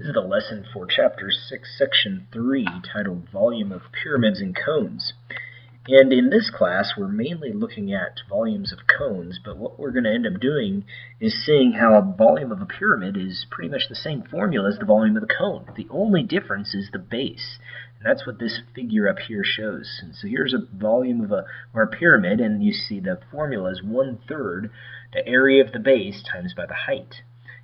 This is the lesson for Chapter 6, Section 3, titled Volume of Pyramids and Cones. And in this class, we're mainly looking at volumes of cones, but what we're going to end up doing is seeing how a volume of a pyramid is pretty much the same formula as the volume of the cone. The only difference is the base, and that's what this figure up here shows. And so here's a volume of a pyramid, and you see the formula is 1/3 the area of the base times by the height.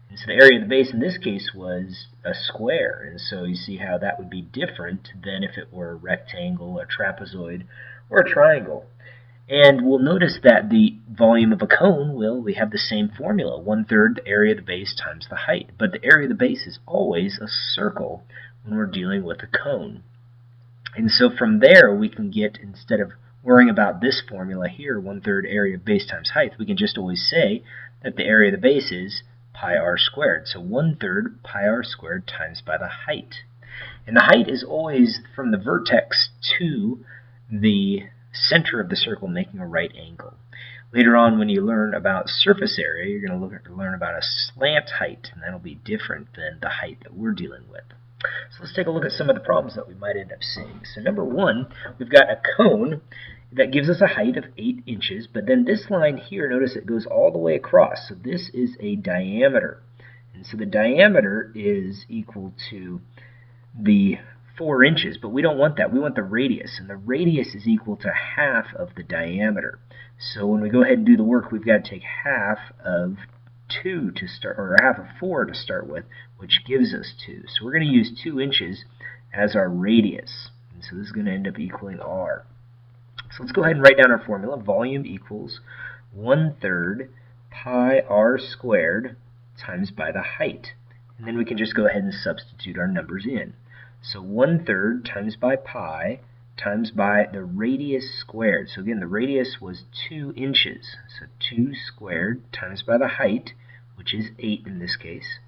And so the area of the base in this case was a square, and so you see how that would be different than if it were a rectangle, a trapezoid, or a triangle. And we'll notice that the volume of a cone we have the same formula, 1/3 the area of the base times the height. But the area of the base is always a circle when we're dealing with a cone. And so from there we can get, instead of worrying about this formula here, 1/3 area of base times height, we can just always say that the area of the base is pi r squared. So 1/3 pi r squared times by the height. And the height is always from the vertex to the center of the circle, making a right angle. Later on, when you learn about surface area, you're going to learn about a slant height, and that'll be different than the height that we're dealing with. So let's take a look at some of the problems that we might end up seeing. So number one, we've got a cone that gives us a height of 8 inches, but then this line here, notice it goes all the way across. So this is a diameter. And so the diameter is equal to the 4 inches, but we don't want that. We want the radius, and the radius is equal to half of the diameter. So when we go ahead and do the work, we've got to take half of 2 to start, or half of 4 to start with, which gives us 2. So we're going to use 2 inches as our radius, and so this is going to end up equaling r. So let's go ahead and write down our formula. Volume equals 1/3 pi r squared times by the height. And then we can just go ahead and substitute our numbers in. So 1/3 times by pi times by the radius squared. So again, the radius was 2 inches. So 2 squared times by the height, which is 8 in this case.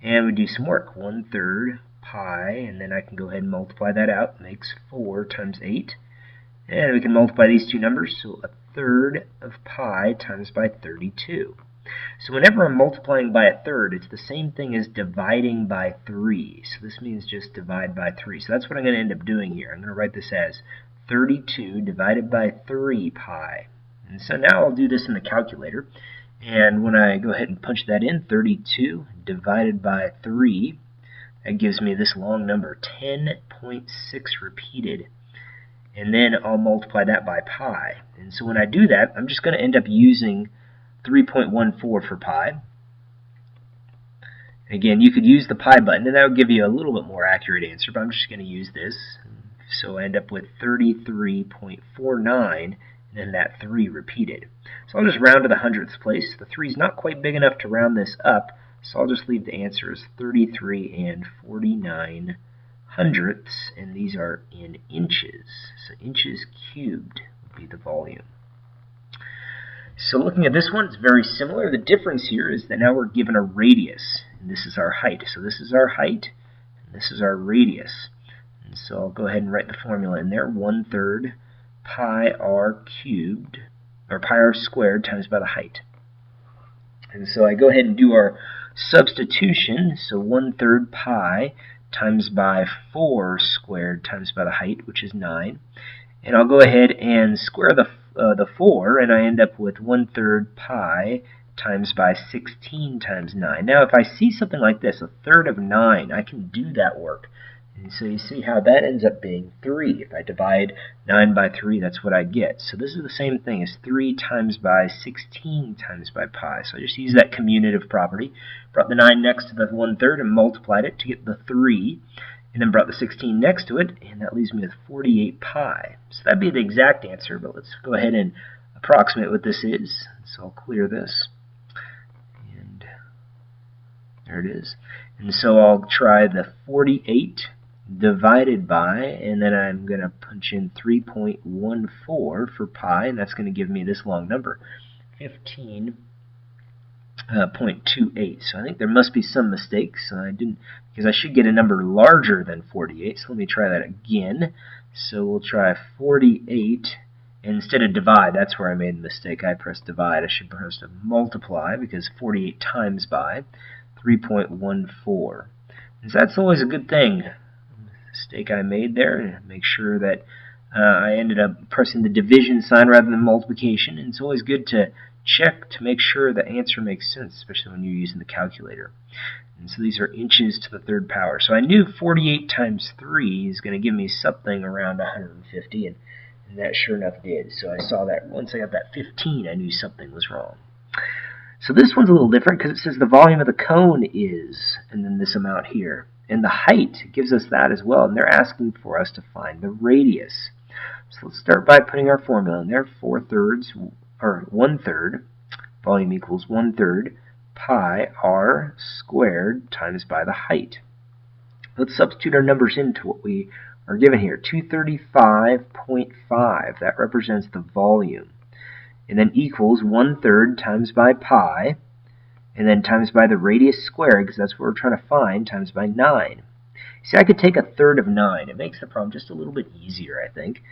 And we do some work. 1/3 pi, and then I can go ahead and multiply that out. It makes 4 times 8. And we can multiply these two numbers, so 1/3 of pi times by 32. So whenever I'm multiplying by 1/3, it's the same thing as dividing by 3. So this means just divide by 3. So that's what I'm going to end up doing here. I'm going to write this as 32 divided by 3 pi. And so now I'll do this in the calculator. And when I go ahead and punch that in, 32 divided by 3, that gives me this long number, 10.6 repeated. And then I'll multiply that by pi. And so when I do that, I'm just going to end up using 3.14 for pi. Again, you could use the pi button, and that would give you a little bit more accurate answer, but I'm just going to use this. So I end up with 33.49, and then that 3 repeated. So I'll just round to the hundredths place. The 3 is not quite big enough to round this up, so I'll just leave the answer as 33 and 49 hundredths, and these are in inches. So inches cubed would be the volume. So looking at this one, it's very similar. The difference here is that now we're given a radius, and this is our height. So this is our height, and this is our radius. And so I'll go ahead and write the formula in there, 1/3 pi r cubed, or pi r squared times by the height. And so I go ahead and do our substitution, so 1/3 pi times by 4 squared times by the height, which is 9. And I'll go ahead and square the 4, and I end up with 1/3 pi times by 16 times 9. Now, if I see something like this, 1/3 of 9, I can do that work. And so you see how that ends up being 3. If I divide 9 by 3, that's what I get. So this is the same thing as 3 times by 16 times by pi. So I just use that commutative property, brought the 9 next to the 1/3 and multiplied it to get the 3, and then brought the 16 next to it, and that leaves me with 48 pi. So that'd be the exact answer, but let's go ahead and approximate what this is. So I'll clear this, and there it is. And so I'll try the 48 divided by, and then I'm going to punch in 3.14 for pi, and that's going to give me this long number, 15.28. So I think there must be some mistakes. I didn't, because I should get a number larger than 48. So let me try that again. So we'll try 48, and instead of divide, that's where I made the mistake. I pressed divide. I should press multiply, because 48 times by 3.14. And so that's always a good thing. Mistake I made there. Make sure that I ended up pressing the division sign rather than multiplication. And it's always good to check to make sure the answer makes sense, especially when you're using the calculator. And so these are inches to the third power. So I knew 48 times 3 is going to give me something around 150, and that sure enough did. So I saw that once I got that 15, I knew something was wrong. So this one's a little different because it says the volume of the cone is, and then this amount here. And the height gives us that as well, and they're asking for us to find the radius. So let's start by putting our formula in there. 1/3, volume equals 1/3 pi r squared times by the height. Let's substitute our numbers into what we are given here. 235.5, that represents the volume. And then equals 1/3 times by pi, and then times by the radius squared, because that's what we're trying to find, times by 9. See, I could take 1/3 of 9. It makes the problem just a little bit easier, I think.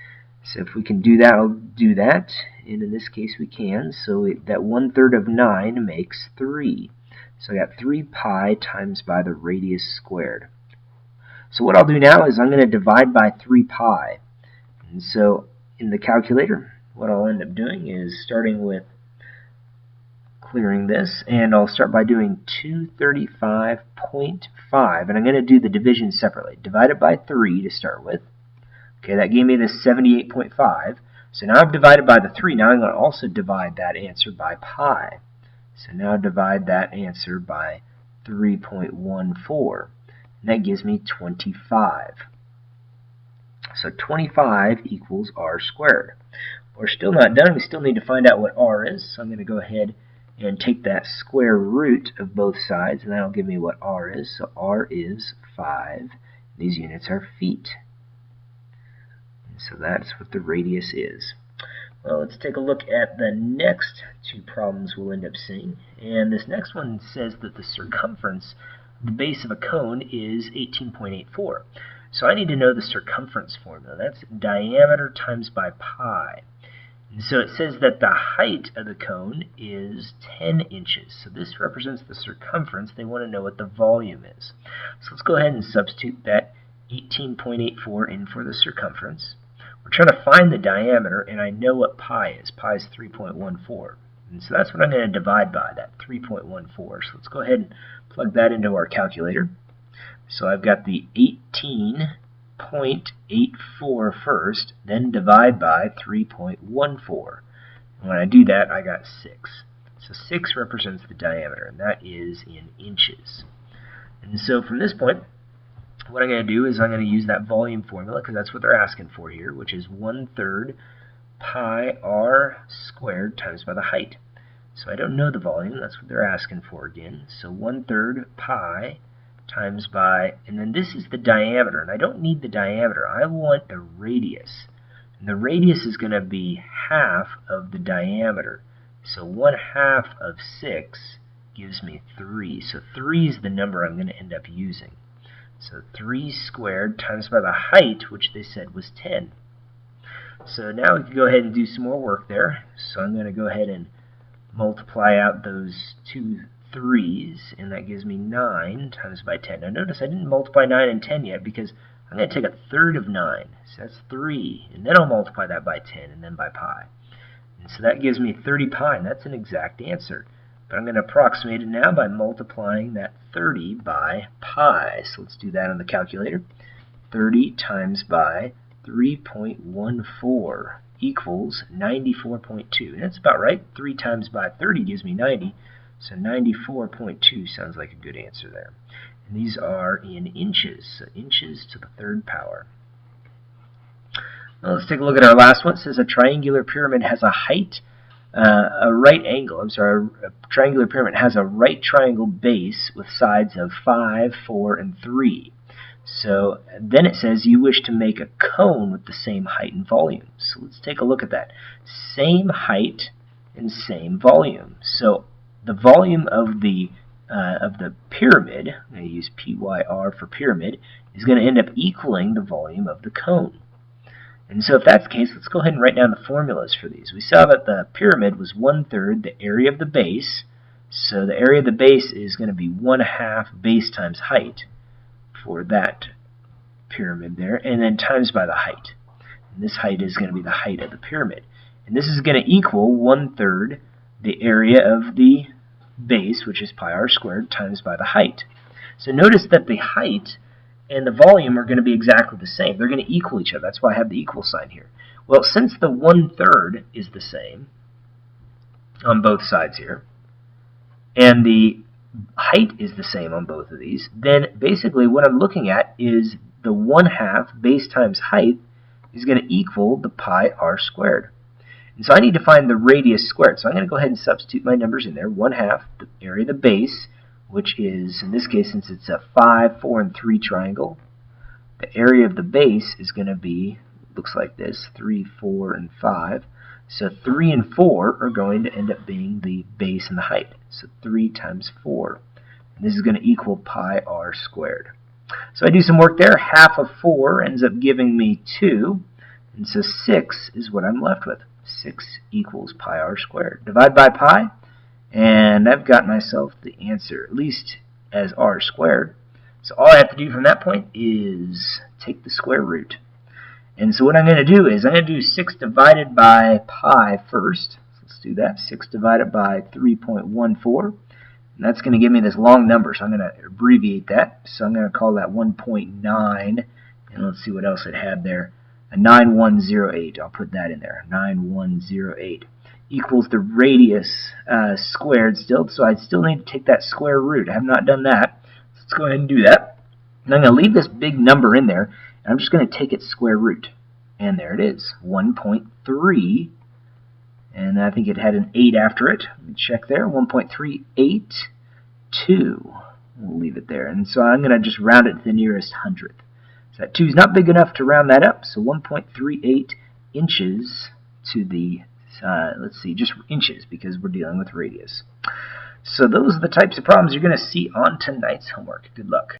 So if we can do that, I'll do that. And in this case, we can. So that 1/3 of 9 makes 3. So I got 3 pi times by the radius squared. So what I'll do now is I'm going to divide by 3 pi. And so in the calculator, what I'll end up doing is starting with clearing this, and I'll start by doing 235.5, and I'm going to do the division separately. Divide it by 3 to start with. Okay, that gave me this 78.5. So now I've divided by the 3. Now I'm going to also divide that answer by pi. So now divide that answer by 3.14. And that gives me 25. So 25 equals r squared. We're still not done. We still need to find out what r is. So I'm going to go ahead and take that square root of both sides, and that'll give me what r is. So r is 5. These units are feet. So that's what the radius is. Well, let's take a look at the next two problems we'll end up seeing. And this next one says that the circumference of the base of a cone is 18.84. So I need to know the circumference formula. That's diameter times by pi. And so it says that the height of the cone is 10 inches. So this represents the circumference. They want to know what the volume is. So let's go ahead and substitute that 18.84 in for the circumference. We're trying to find the diameter, and I know what pi is. Pi is 3.14. And so that's what I'm going to divide by, that 3.14. So let's go ahead and plug that into our calculator. So I've got the 18.84 first, then divide by 3.14. And when I do that, I got 6. So 6 represents the diameter, and that is in inches. And so from this point, what I'm going to do is I'm going to use that volume formula, because that's what they're asking for here, which is 1/3 pi r squared times by the height. So I don't know the volume. That's what they're asking for again. So 1/3 pi times by, and then this is the diameter, and I don't need the diameter. I want the radius. And the radius is going to be half of the diameter. So 1/2 of 6 gives me 3. So 3 is the number I'm going to end up using. So 3 squared times by the height, which they said was 10. So now we can go ahead and do some more work there. So I'm going to go ahead and multiply out those two 3's, and that gives me 9 times by 10. Now notice I didn't multiply 9 and 10 yet, because I'm going to take 1/3 of 9. So that's 3, and then I'll multiply that by 10, and then by pi. And so that gives me 30 pi, and that's an exact answer. But I'm going to approximate it now by multiplying that 30 by pi. So let's do that on the calculator. 30 times by 3.14 equals 94.2. And that's about right. 3 times by 30 gives me 90. So 94.2 sounds like a good answer there. And these are in inches. So inches to the third power. Now let's take a look at our last one. It says a triangular pyramid has a height, a triangular pyramid has a right triangle base with sides of 5, 4, and 3. So then it says you wish to make a cone with the same height and volume. So let's take a look at that. Same height and same volume. So the volume of the pyramid, I'm going to use PYR for pyramid, is going to end up equaling the volume of the cone. And so if that's the case, let's go ahead and write down the formulas for these. We saw that the pyramid was 1/3 the area of the base. So the area of the base is going to be 1/2 base times height. for that pyramid there, and then times by the height. And this height is going to be the height of the pyramid. And this is going to equal 1/3 the area of the base, which is pi r squared, times by the height. So notice that the height and the volume are going to be exactly the same. They're going to equal each other. That's why I have the equal sign here. Well, since the 1/3 is the same on both sides here, and the height is the same on both of these, then basically what I'm looking at is the 1/2 base times height is going to equal the pi r squared. And so I need to find the radius squared. So I'm going to go ahead and substitute my numbers in there. 1/2 the area of the base, which is, in this case, since it's a 5, 4, and 3 triangle, the area of the base is going to be, looks like this, 3, 4, and 5. So 3 and 4 are going to end up being the base and the height. So 3 times 4. And this is going to equal pi r squared. So I do some work there. 1/2 of 4 ends up giving me 2. And so 6 is what I'm left with. 6 equals pi r squared. Divide by pi, and I've got myself the answer, at least as r squared. So all I have to do from that point is take the square root. And so what I'm going to do is I'm going to do 6 divided by pi first. Let's do that. 6 divided by 3.14. And that's going to give me this long number, so I'm going to abbreviate that. So I'm going to call that 1.9. And let's see what else it had there. A 9108. I'll put that in there. 9108 equals the radius squared still. So I still need to take that square root. I have not done that. So let's go ahead and do that. And I'm going to leave this big number in there. And I'm just going to take its square root. And there it is. 1.3. And I think it had an 8 after it. Let me check there. 1.382. We'll leave it there. And so I'm going to just round it to the nearest hundredth. So that 2 is not big enough to round that up. So 1.38 inches to the, let's see, just inches because we're dealing with radius. So those are the types of problems you're going to see on tonight's homework. Good luck.